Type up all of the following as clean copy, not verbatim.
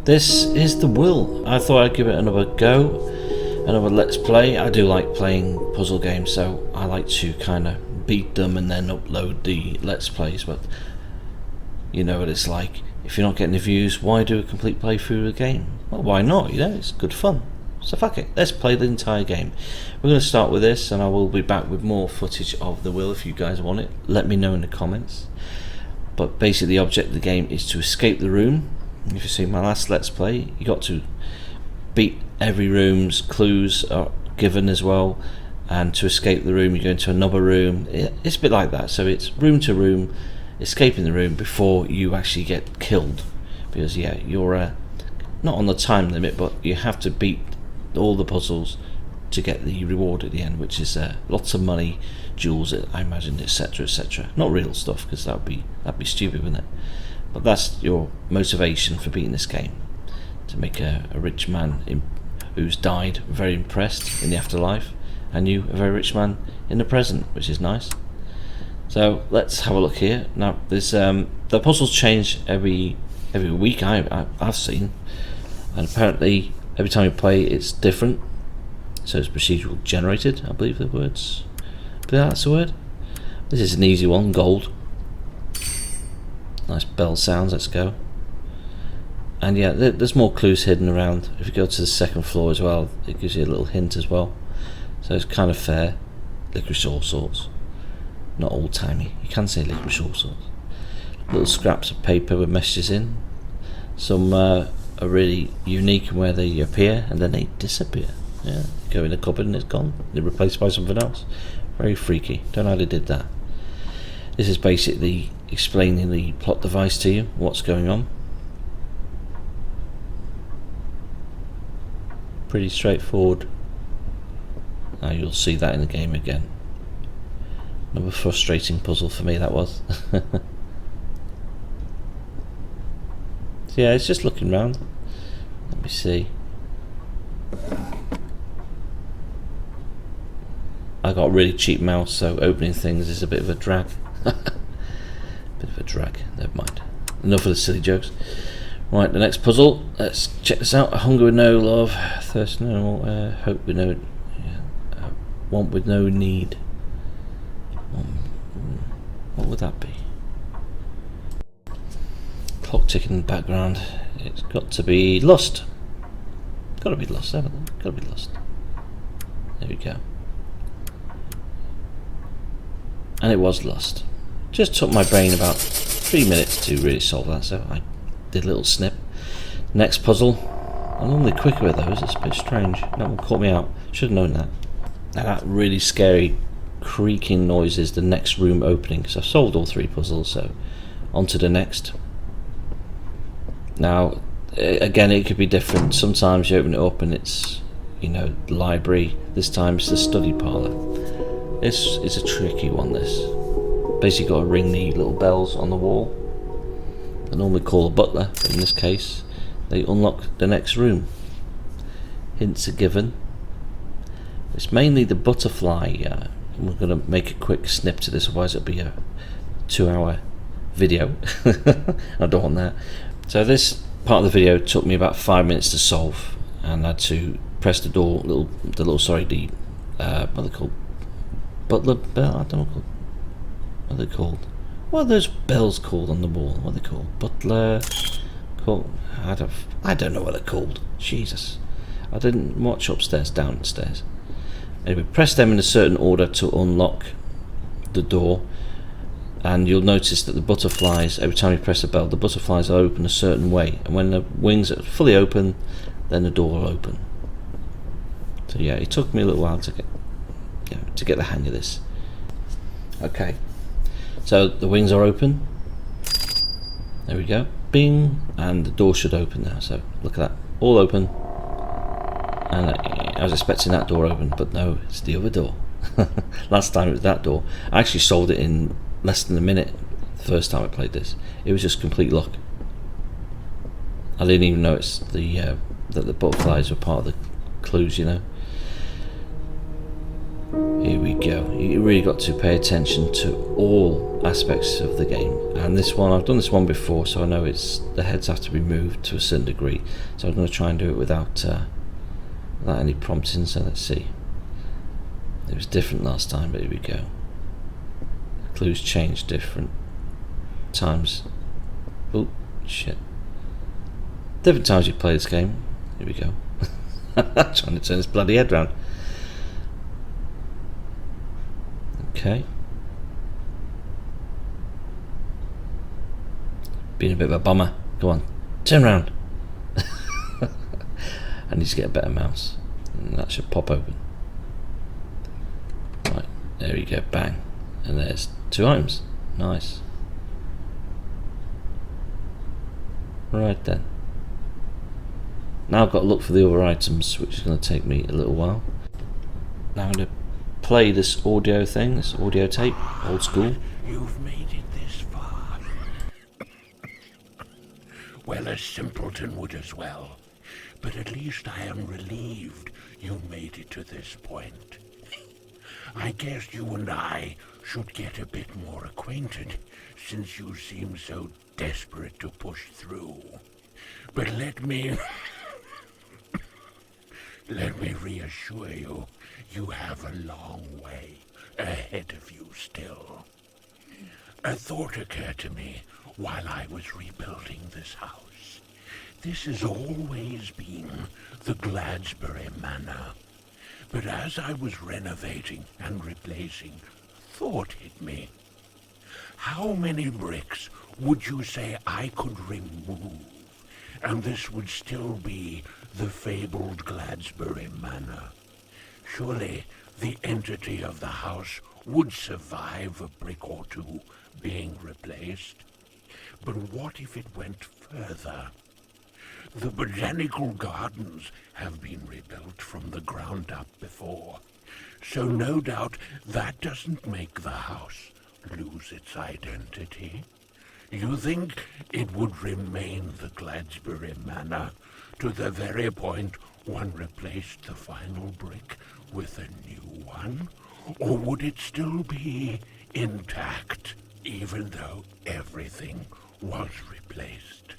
this is the will. I thought I'd give it another go, another let's play. I do like playing puzzle games, so I like to kind of beat them and then upload the let's plays, but you know what it's like. If you're not getting the views, why do a complete playthrough of the game? Well, why not? You know, it's good fun. So fuck it, let's play the entire game. We're going to start with this, and I will be back with more footage of the will if you guys want it. Let me know in the comments. But basically the object of the game is to escape the room. If you see my last let's play, you got to beat every room's clues are given as well, and to escape the room you go into another room. It's a bit like that, so it's room to room, escaping the room before you actually get killed, because yeah, you're not on the time limit, but you have to beat all the puzzles to get the reward at the end, which is lots of money, jewels, I imagine, etc, etc. Not real stuff, because that'd be stupid, wouldn't it? But that's your motivation for beating this game, to make a rich man who's died very impressed in the afterlife, and you a very rich man in the present, which is nice. So let's have a look here. Now there's the puzzles change every week I've seen, and apparently every time you play it's different. So it's procedural generated, I believe the words. That's the word. This is an easy one, gold. Nice bell sounds, let's go. And yeah, there's more clues hidden around. If you go to the second floor as well, it gives you a little hint as well. So it's kind of fair. Licorice all sorts. Not old timey. You can say licorice all sorts. Little scraps of paper with messages in. Some are really unique in where they appear and then they disappear. Yeah, go in the cupboard and it's gone. They're replaced by something else. Very freaky. Don't know how they did that. This is basically explaining the plot device to you, what's going on. Pretty straightforward. Now you'll see that in the game again. Another frustrating puzzle for me, that was. So yeah, it's just looking round. Let me see. I got a really cheap mouse, so opening things is a bit of a drag. Bit of a drag, never mind. Enough of the silly jokes. Right, the next puzzle, let's check this out. Hunger with no love, thirst no, hope with no, want with no need. What would that be? Clock ticking in the background. It's got to be lust. Got to be lust, haven't it? Got to be lust. There we go. And it was lust. Just took my brain about 3 minutes to really solve that, so I did a little snip. Next puzzle. I'm normally quicker with those, it's a bit strange. That one caught me out. Should have known that. Now that really scary creaking noise is the next room opening. So I've solved all 3 puzzles, so on to the next. Now, again, it could be different. Sometimes you open it up and it's, you know, the library. This time it's the study parlour. This is a tricky one, this. Basically got to ring the little bells on the wall. They normally call a butler, but in this case they unlock the next room. Hints are given. It's mainly the butterfly. We're going to make a quick snip to this, otherwise it'll be a 2-hour video. I don't want that. So this part of the video took me about 5 minutes to solve, and I had to press the door, what are they called? Butler bell? I don't know what are they called. What are those bells called on the wall? What are they called? Butler? I don't know what they're called. Jesus. I didn't watch upstairs, downstairs. Anyway, press them in a certain order to unlock the door, and you'll notice that the butterflies, every time you press the bell, the butterflies are open a certain way, and when the wings are fully open, then the door will open. So yeah, it took me a little while to get the hang of this. Okay, so the wings are open. There we go. Bing, and the door should open now. So look at that, all open. And I was expecting that door open, but no, it's the other door. Last time it was that door. I actually solved it in less than a minute the first time I played this. It was just complete luck. I didn't even notice that the butterflies were part of the clues, you know. Here we go. You really got to pay attention to all aspects of the game. And this one, I've done this one before, so I know the heads have to be moved to a certain degree. So I'm going to try and do it without any prompting. So let's see. It was different last time, but here we go. The clues change different times. Oh shit! Different times you play this game. Here we go. Trying to turn this bloody head round. Okay. Being a bit of a bummer. Go on, turn round. I need to get a better mouse. And that should pop open. Right, there we go, bang. And there's 2 items. Nice. Right then. Now I've got to look for the other items, which is going to take me a little while. Now I'm going to play this audio thing, this audio tape, old school. You've made it this far. Well, a simpleton would as well. But at least I am relieved you made it to this point. I guess you and I should get a bit more acquainted, since you seem so desperate to push through. But let me reassure you, you have a long way ahead of you still. A thought occurred to me while I was rebuilding this house. This has always been the Gladsbury manor. But as I was renovating and replacing, thought hit me. How many bricks would you say I could remove, and this would still be the fabled Gladsbury manor? Surely the entity of the house would survive a brick or two being replaced. But what if it went further? The botanical gardens have been rebuilt from the ground up before, so no doubt that doesn't make the house lose its identity. You think it would remain the Gladsbury manor to the very point one replaced the final brick with a new one? Or would it still be intact, even though everything was replaced?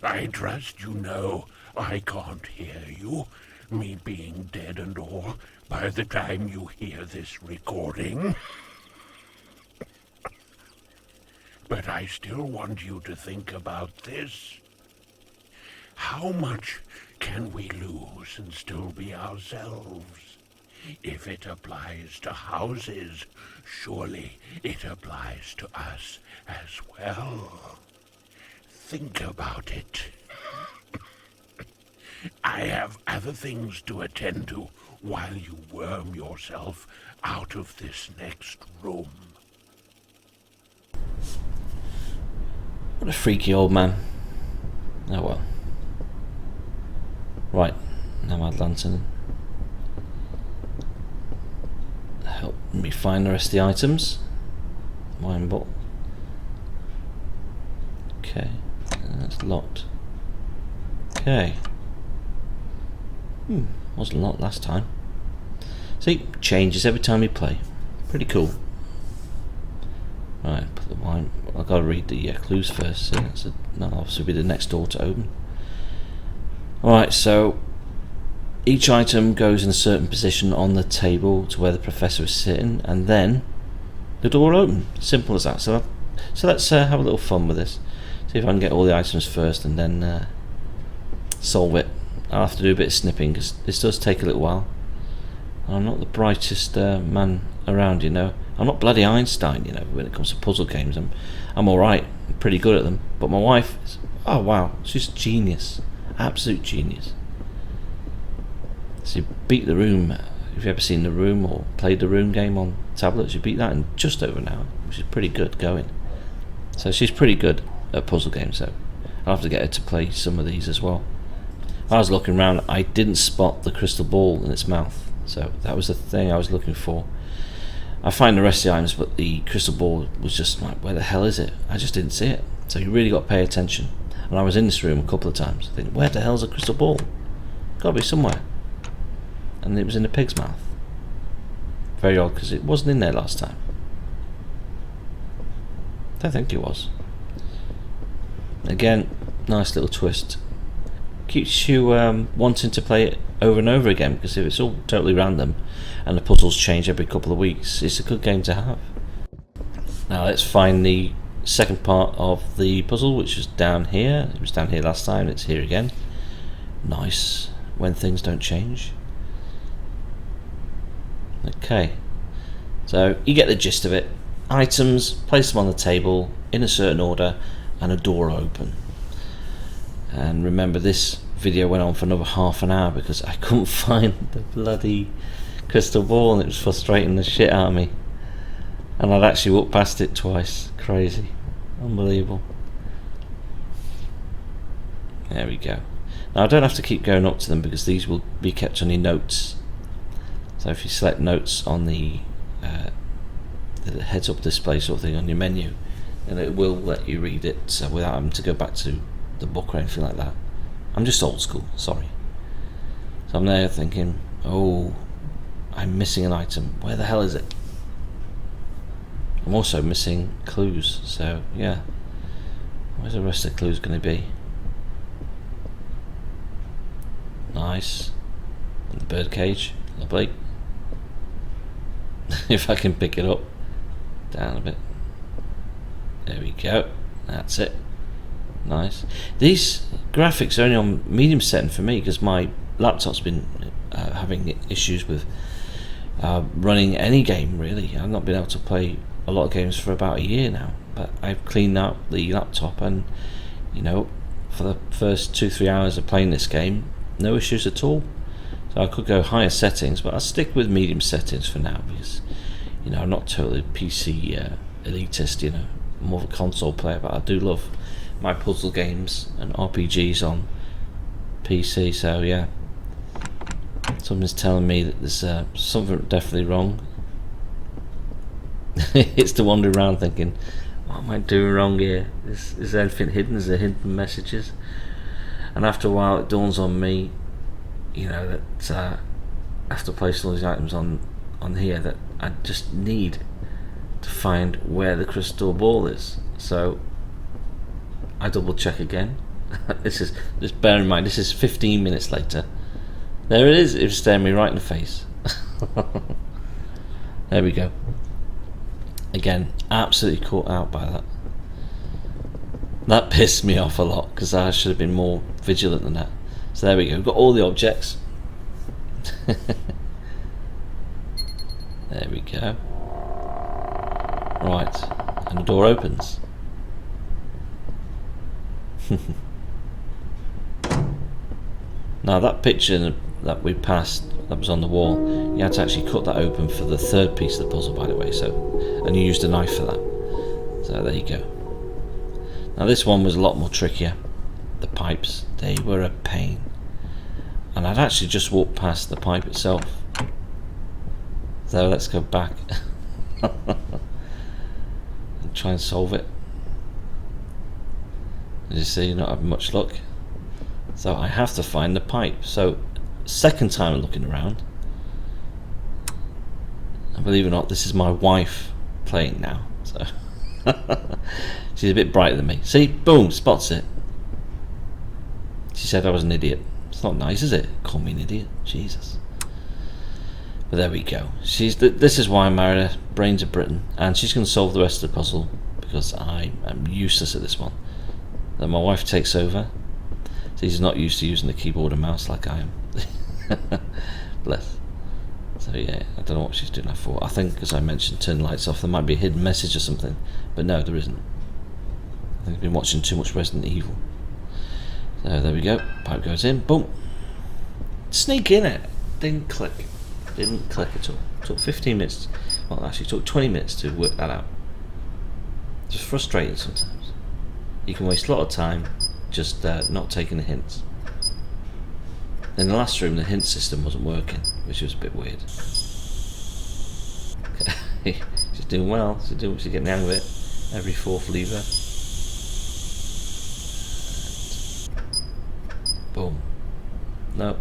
I trust you know I can't hear you, me being dead and all, by the time you hear this recording. But I still want you to think about this. How much can we lose and still be ourselves? If it applies to houses, surely it applies to us as well. Think about it. I have other things to attend to while you worm yourself out of this next room. What a freaky old man. Oh well. Right, now my lantern. Help me find the rest of the items. Wine bottle. Okay, that's locked. Okay. Wasn't locked last time. See, changes every time you play. Pretty cool. Right, put the wine. I've got to read the clues first. See, that'll obviously be the next door to open. Alright, so each item goes in a certain position on the table to where the professor is sitting, and then the door will open. Simple as that. So let's have a little fun with this. See if I can get all the items first and then solve it. I'll have to do a bit of snipping because this does take a little while. I'm not the brightest man around, you know. I'm not bloody Einstein, you know, when it comes to puzzle games. I'm alright, I'm pretty good at them. But my wife is, oh wow, she's a genius. Absolute genius. So you beat The Room. If you've ever seen The Room or played The Room game on tablets, you beat that in just over an hour, which is pretty good going. So she's pretty good at puzzle games, so I'll have to get her to play some of these as well. I was looking around, I didn't spot the crystal ball in its mouth, so that was the thing I was looking for. I find the rest of the items, but the crystal ball was just like, where the hell is it? I just didn't see it. So you really got to pay attention. And I was in this room a couple of times thinking, where the hell's a crystal ball? Got to be somewhere. And it was in the pig's mouth. Very odd, because it wasn't in there last time. Don't think it was. Again, nice little twist. Keeps you wanting to play it over and over again, because if it's all totally random and the puzzles change every couple of weeks, it's a good game to have. Now let's find the second part of the puzzle, which was down here. It was down here last time, it's here again. Nice, when things don't change. Okay, so you get the gist of it. Items, place them on the table in a certain order, and a door open. And remember, this video went on for another half an hour because I couldn't find the bloody crystal ball, and it was frustrating the shit out of me. And I'd actually walked past it twice. Crazy. Unbelievable. There we go. Now I don't have to keep going up to them because these will be kept on your notes. So if you select notes on the heads up display sort of thing on your menu, then it will let you read it without having to go back to the book or anything like that. I'm just old school, sorry. So I'm there thinking, oh, I'm missing an item. Where the hell is it? I'm also missing clues, so yeah. Where's the rest of the clues going to be? Nice. And the birdcage, lovely. If I can pick it up. Down a bit. There we go. That's it. Nice. These graphics are only on medium setting for me because my laptop's been having issues with running any game really. I've not been able to play a lot of games for about a year now, but I've cleaned out the laptop, and you know, for the first 2-3 hours of playing this game, no issues at all. So I could go higher settings, but I'll stick with medium settings for now because, you know, I'm not totally PC elitist, you know, more of a console player, but I do love my puzzle games and RPGs on PC, so yeah. Something's telling me that there's something definitely wrong. It's to wander around thinking, what am I doing wrong here? Is there anything hidden? Is there hidden messages? And after a while it dawns on me, you know, that after placing all these items on here, that I just need to find where the crystal ball is. So I double check again. This is, just bear in mind, this is 15 minutes later. There it is. It was staring me right in the face. There we go. Again, absolutely caught out by that. That pissed me off a lot because I should have been more vigilant than that. So there we go. We've got all the objects. There we go. Right, and the door opens. Now that picture that we passed that was on the wall, you had to actually cut that open for the third piece of the puzzle, by the way, so, and you used a knife for that. So there you go. Now this one was a lot more trickier. The pipes, they were a pain. And I'd actually just walked past the pipe itself. So let's go back and try and solve it. As you see, you're not having much luck. So I have to find the pipe. So second time I'm looking around, and believe it or not, this is my wife playing now. So she's a bit brighter than me. See, boom, spots it. She said I was an idiot. It's not nice, is it? Call me an idiot, Jesus. But there we go. This is why I married her. Brains of Britain, and she's going to solve the rest of the puzzle because I am useless at this one. Then my wife takes over. She's not used to using the keyboard and mouse like I am. Bless. So yeah, I don't know what she's doing that for. I think, as I mentioned, turn the lights off. There might be a hidden message or something, but no, there isn't. I think I've been watching too much Resident Evil. So there we go. Pipe goes in. Boom. Sneak in it. Didn't click. Didn't click at all. Took 15 minutes. Well, actually, it took 20 minutes to work that out. Just frustrating sometimes. You can waste a lot of time just not taking the hints. In the last room, the hint system wasn't working, which was a bit weird. She's doing well. She's getting the hang of it. Every fourth lever. And boom. No.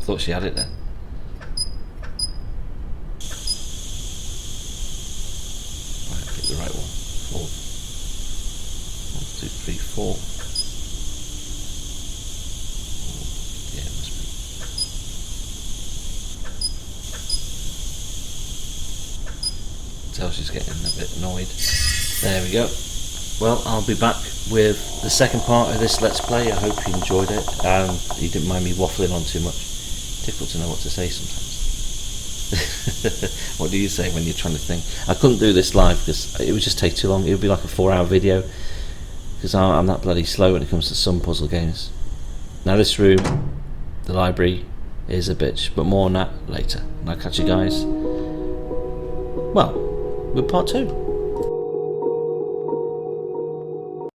Thought she had it then. 2, 3, 4. Yeah, it must be. Tell she's getting a bit annoyed. There we go. Well, I'll be back with the second part of this Let's Play. I hope you enjoyed it. You didn't mind me waffling on too much. Difficult to know what to say sometimes. What do you say when you're trying to think? I couldn't do this live because it would just take too long. It would be like a 4-hour video because I'm that bloody slow when it comes to some puzzle games. Now this room, the library, is a bitch, but more on that later. And I'll catch you guys, well, with part 2.